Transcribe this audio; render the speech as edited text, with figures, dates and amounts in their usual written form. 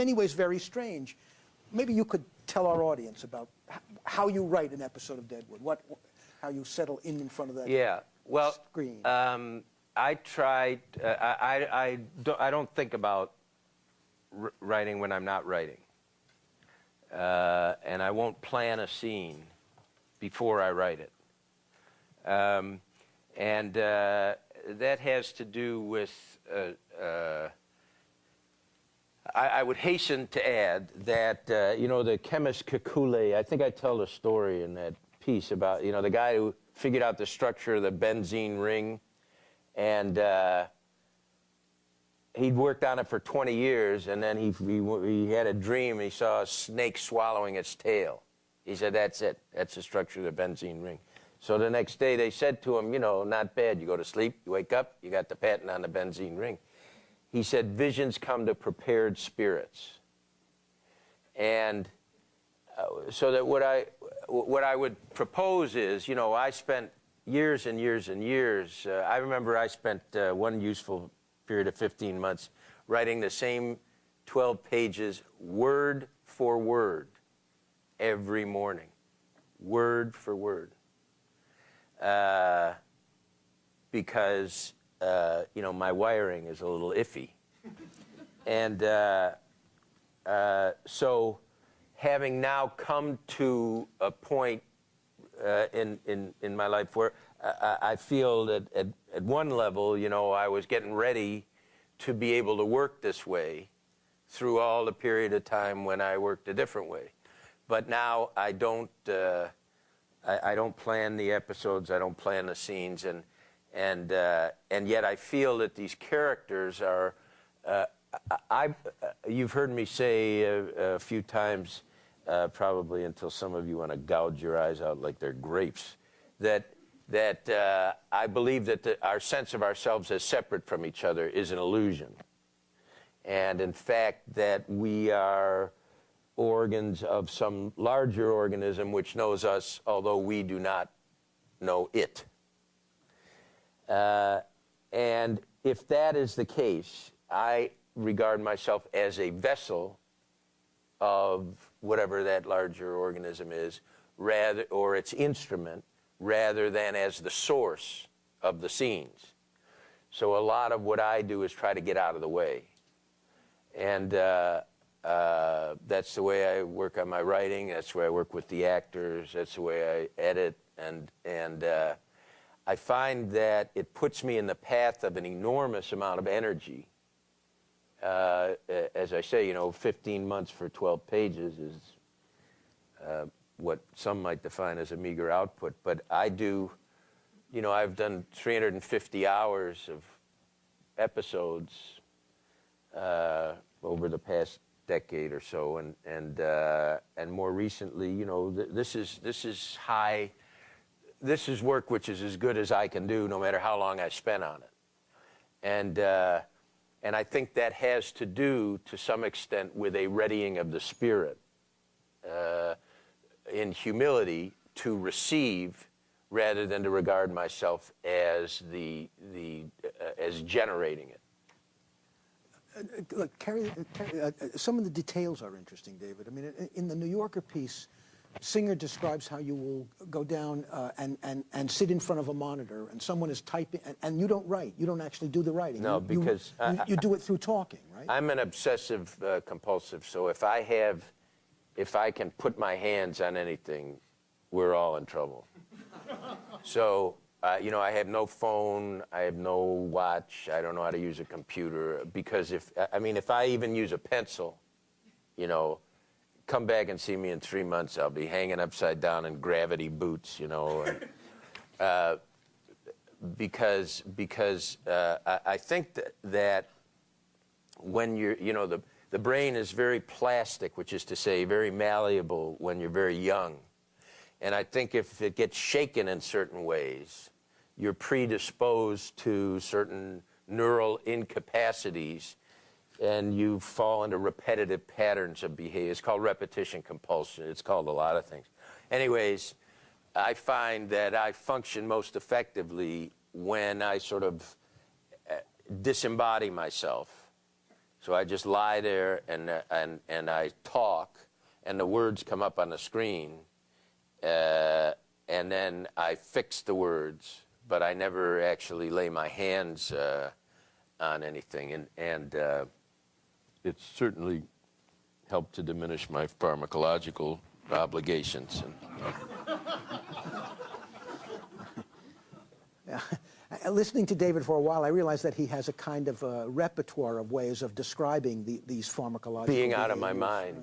many ways very strange. Maybe you could tell our audience about how you write an episode of Deadwood, how you settle in front of that screen. I try. I don't think about writing when I'm not writing, and I won't plan a scene before I write it, and that has to do with. I would hasten to add that the chemist Kekule. I think I tell the story in that piece about the guy who figured out the structure of the benzene ring, and he'd worked on it for 20 years, and then he had a dream. He saw a snake swallowing its tail. He said, "That's it. That's the structure of the benzene ring." So the next day they said to him, "Not bad. You go to sleep, you wake up, you got the patent on the benzene ring." He said, "Visions come to prepared spirits." And so that what I would propose is, I spent years and years and years. I remember I spent one useful period of 15 months writing the same 12 pages word for word every morning, word for word, because my wiring is a little iffy, and so having now come to a point in my life where I feel that at one level, I was getting ready to be able to work this way through all the period of time when I worked a different way. But now I don't plan the episodes, I don't plan the scenes, and yet I feel that these characters are. You've heard me say a few times, probably until some of you want to gouge your eyes out like they're grapes, that I believe that our sense of ourselves as separate from each other is an illusion, and in fact that we are organs of some larger organism which knows us, although we do not know it. And if that is the case, I regard myself as a vessel of whatever that larger organism is, or its instrument, rather than as the source of the scenes. So a lot of what I do is try to get out of the way. And that's the way I work on my writing, that's the way I work with the actors, that's the way I edit, and I find that it puts me in the path of an enormous amount of energy. As I say, 15 months for 12 pages is what some might define as a meager output. But I do, I've done 350 hours of episodes over the past decade or so, and more recently, this is high. This is work which is as good as I can do, no matter how long I spend on it. And I think that has to do, to some extent, with a readying of the spirit in humility to receive, rather than to regard myself as as generating it. Look, some of the details are interesting, David. I mean, in the New Yorker piece, Singer describes how you will go down and sit in front of a monitor, and someone is typing, and you don't write. You don't actually do the writing. No, because you do it through talking, right? I'm an obsessive compulsive, so if I can put my hands on anything, we're all in trouble. So, I have no phone, I have no watch, I don't know how to use a computer, because if I even use a pencil, come back and see me in 3 months, I'll be hanging upside down in gravity boots, because I think that when you're, the brain is very plastic, which is to say very malleable when you're very young. And I think if it gets shaken in certain ways, you're predisposed to certain neural incapacities, and you fall into repetitive patterns of behavior. It's called repetition compulsion. It's called a lot of things. Anyways, I find that I function most effectively when I sort of disembody myself, So I just lie there and I talk, and the words come up on the screen, and then I fix the words, but I never actually lay my hands on anything, and it certainly helped to diminish my pharmacological obligations. Listening to David for a while, I realized that he has a kind of repertoire of ways of describing these pharmacological Being out of my behaviors. mind.